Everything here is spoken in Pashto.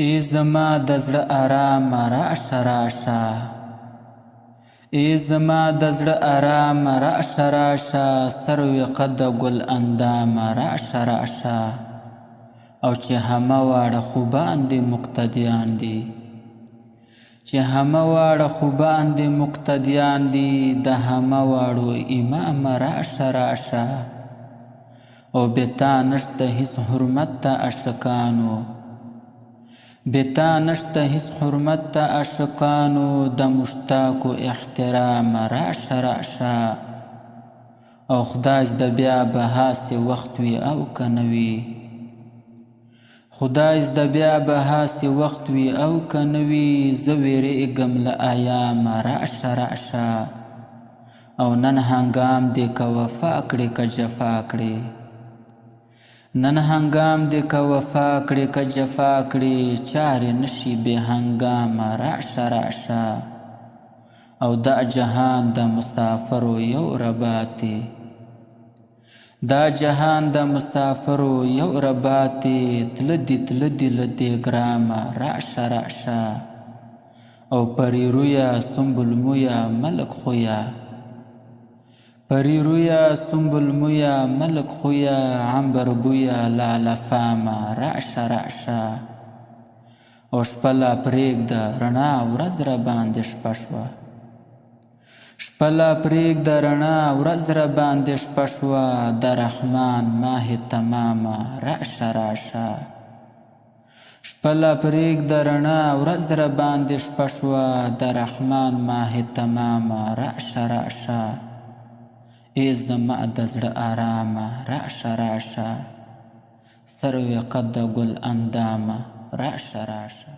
ای زما د زړه آرامه راشه راشه، ای زما د زړه آرامه راشه راشه، سروې قده ګل اندامه راشه راشه. او چې همه واړه خوبان دي مقتدیان دي، چې همه واړه خوبان دي مقتدیان دي، د همه واړو امامه راشه راشه. او بتا نشته هیڅ حرمت ته عاشقانو، بتا نشته هیڅ حرمت ته عاشقانو، د مشتاقو احترامه راشه راشه. او خدای د بیا به هاسې وخت وي او که نه وي، خدای د بیا به هاسې وخت وي او که نه وي، زه ویرېږم له ایامه راشه راشه. او نن هنګام دی که وفا کړې که جفا کړې، نن هنګام دی که وفا کړې که جفا کړې، چارې نشي بې هنګامه راشه راشه. او دا جهان د مسافرو یو رباط دی، دا جهان د مسافرو یو رباط دی، تله دي تله دي له دې ګرامه راشه راشه. او پري رویه سنبل مویه ملک خویه، پري رویه سنبل مویه ملک خویه، عنبر بویه لاله فامه راشه راشه. او شپه لا پرېږده رڼا ورځ راباندې شپه شوه، شپه لا پرېږده رڼا ورځ راباندې شپه شوه، د رحمان ماه تمامه راشه راشه. شپه لا پرېږده رڼا ورځ راباندې شپه شوه، د رحمان ماه تمامه راشه راشه. ای زما د زړه آرامه راشه راشه، سروې قده ګل اندامه راشه راشه.